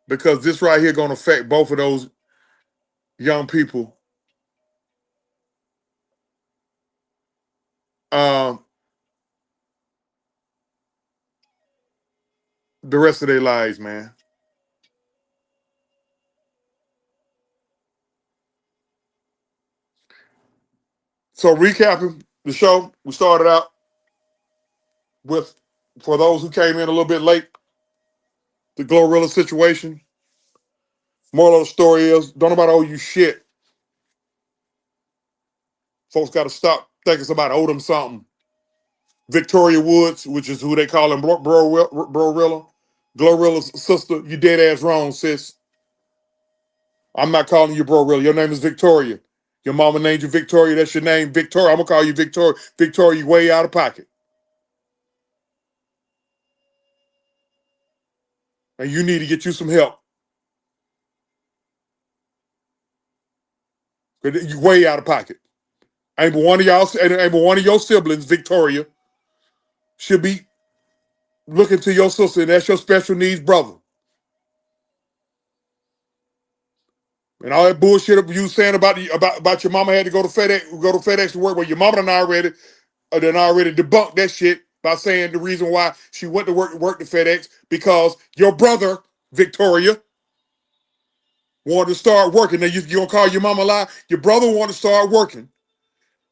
Because this right here gonna affect both of those young people um, the rest of their lives, man. So recapping the show, we started out with, for those who came in a little bit late, the Glorrilla situation. Moral of the story is, don't nobody owe you shit. Folks got to stop thinking somebody owe them something. Victoria Woods, which is who they call him, Glorrilla, Glorilla's sister, you dead ass wrong, sis. I'm not calling you Glorrilla. Your name is Victoria. Your mama named you Victoria. That's your name, Victoria. I'm gonna call you Victoria. Victoria, you way out of pocket, and you need to get you some help. You way out of pocket. Ain't but one of y'all, ain't but one of your siblings, Victoria, should be looking to your sister, and that's your special needs brother. And all that bullshit you saying about your mama had to go to FedEx to work. Well, your mama done already debunked that shit by saying the reason why she went to work to FedEx because your brother Victoria wanted to start working. Now you gonna call your mama a lie? Your brother wanted to start working,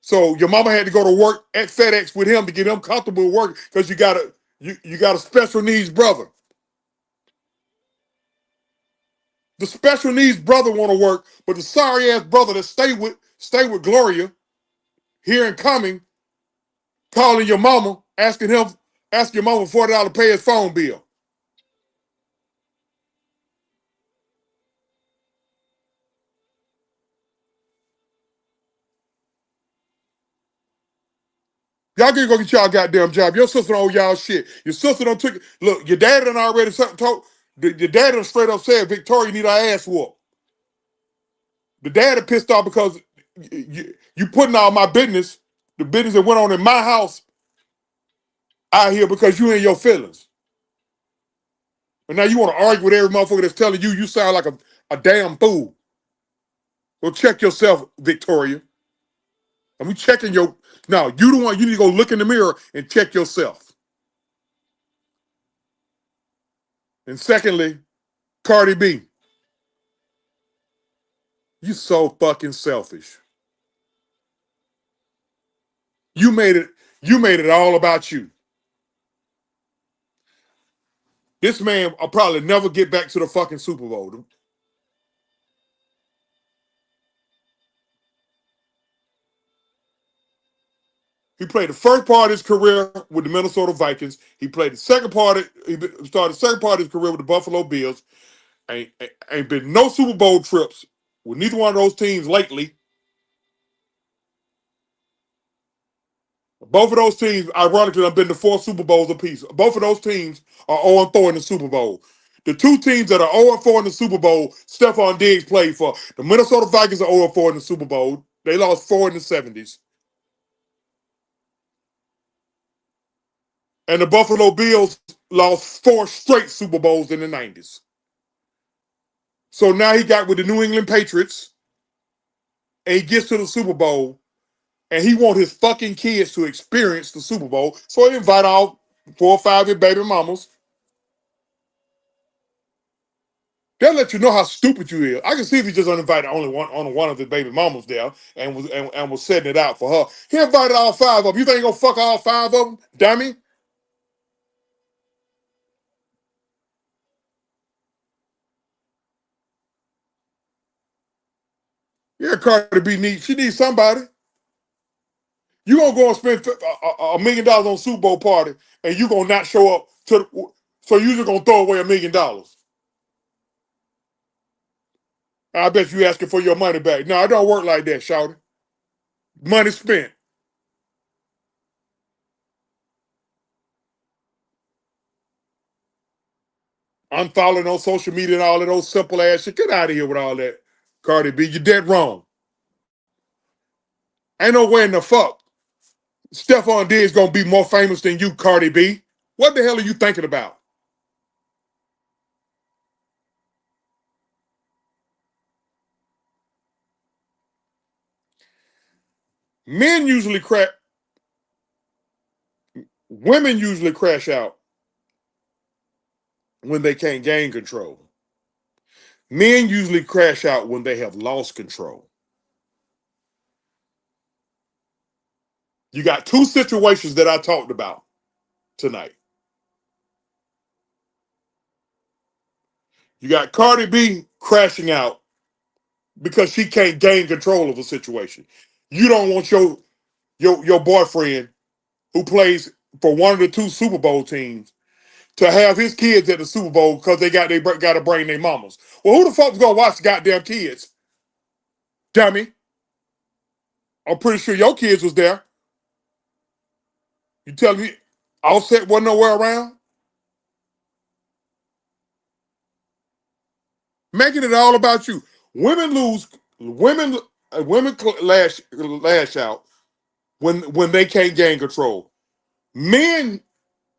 so your mama had to go to work at FedEx with him to get him comfortable with work because you got a special needs brother. The special needs brother want to work, but the sorry ass brother that stay with Gloria here and coming, calling your mama, asking your mama $40 to pay his phone bill. Y'all can go get y'all goddamn job. Your sister don't owe y'all shit. Your sister don't took it. Look, your dad done already told. Your dad done straight up said Victoria need her ass whooped. The dad are pissed off because you putting all my business, the business that went on in my house, out here because you in your feelings. And now you want to argue with every motherfucker that's telling you sound like a damn fool. Go check yourself, Victoria. And we checking your. No, you the one. You need to go look in the mirror and check yourself. And secondly, Cardi B, you so fucking selfish. You made it. You made it all about you. This man will probably never get back to the fucking Super Bowl. He played the first part of his career with the Minnesota Vikings. He played the second part. He started the second part of his career with the Buffalo Bills. Ain't been no Super Bowl trips with neither one of those teams lately. Both of those teams, ironically, have been to 4 Super Bowls apiece. Both of those teams are 0-4 in the Super Bowl. The two teams that are 0-4 in the Super Bowl, Stephon Diggs played for. The Minnesota Vikings are 0-4 in the Super Bowl. They lost 4 in the 70s. And the Buffalo Bills lost 4 straight Super Bowls in the 90s. So now he got with the New England Patriots, and he gets to the Super Bowl, and he wants his fucking kids to experience the Super Bowl. So he invite all 4 or 5 of his baby mamas. They'll let you know how stupid you is. I can see if he just uninvited only one of his baby mamas there and was setting it out for her. He invited all 5 of them. You think he gonna fuck all 5 of them, dummy? Yeah, Cardi B needs. She needs somebody. You gonna go and spend $1 million on a Super Bowl party, and you gonna not show up so you just gonna throw away $1 million. I bet you asking for your money back. No, it don't work like that, shawty. Money spent. unfollowing on social media and all of those simple ass shit. Get out of here with all that. Cardi B, you're dead wrong. Ain't no way in the fuck Stephon Diggs gonna be more famous than you, Cardi B. What the hell are you thinking about? Men usually crash, women usually crash out when they can't gain control. Men usually crash out when they have lost control. You got two situations that I talked about tonight. You got Cardi B crashing out because she can't gain control of a situation. You don't want your boyfriend who plays for one of the two Super Bowl teams to have his kids at the Super Bowl because they got to bring their mamas. Well, who the fuck's gonna watch the goddamn kids? Dummy. I'm pretty sure your kids was there. You telling me Offset wasn't nowhere around? Making it all about you. Women lose. Women lash out when they can't gain control. Men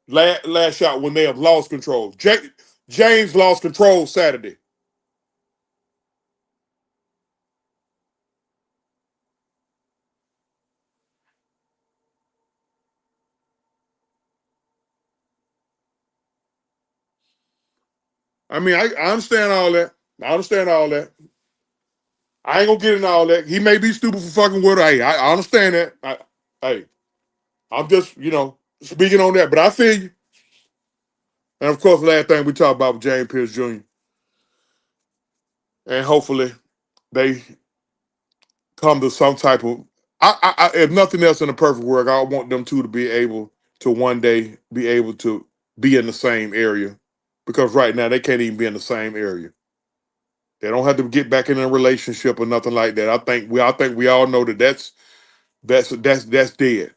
lash out when they have lost control. James lost control Saturday. I mean, I understand all that. I understand all that. I ain't gonna get into all that. He may be stupid for fucking with her. Hey, I understand that. Hey, I'm just, speaking on that. But I feel you. And of course, the last thing we talked about was James Pearce Jr. And hopefully they come to some type of. If nothing else in a perfect world, I want them two to be able to one day be able to be in the same area, because right now they can't even be in the same area. They don't have to get back in a relationship or nothing like that. I think we all know that that's dead.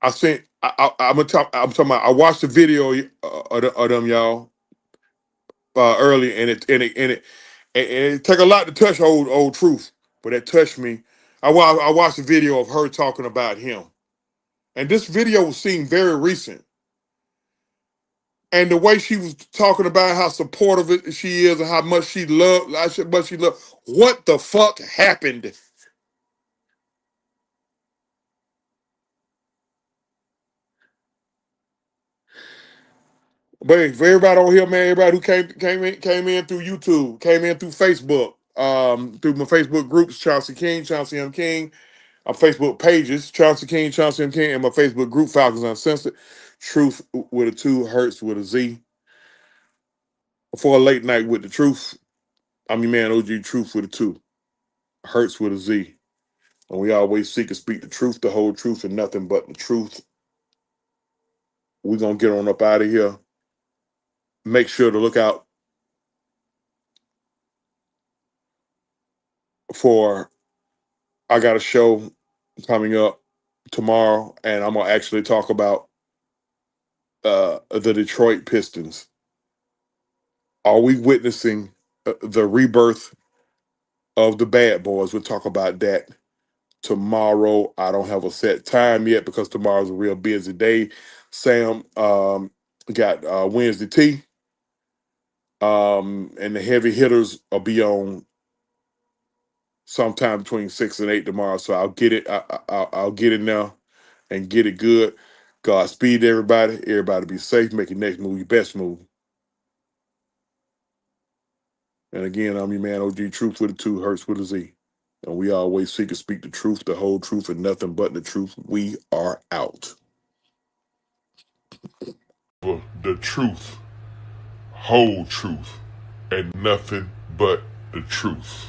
I'm talking about. I watched the video of them, y'all, early, and it took a lot to touch old truth, but it touched me. I watched the video of her talking about him, and this video seemed very recent. And the way she was talking about how supportive she is and how much she loved, what the fuck happened? But for everybody on here, man, everybody who came in through YouTube, came in through Facebook, through my Facebook groups, Chauncey King, Chauncey M. King, our Facebook pages, Chauncey King, Chauncey M. King, and my Facebook group, Falcons Uncensored, Truth with a 2, Hurts with a Z. For a late night with the truth, I'm your man, OG Truth with a 2, Hurts with a Z. And we always seek to speak the truth, the whole truth, and nothing but the truth. We're going to get on up out of here. Make sure to look out for, I got a show coming up tomorrow, and I'm going to actually talk about the Detroit Pistons. Are we witnessing the rebirth of the bad boys? We'll talk about that tomorrow. I don't have a set time yet because tomorrow's a real busy day. Sam got Wednesday tea. And the heavy hitters will be on sometime between 6 and 8 tomorrow. So I'll get it. I'll get it now and get it good. Godspeed, everybody. Everybody be safe. Make your next move your best move. And again, I'm your man, OG Truth with a 2, Hurts with a Z. And we always seek to speak the truth, the whole truth, and nothing but the truth. We are out. The truth, whole truth, and nothing but the truth.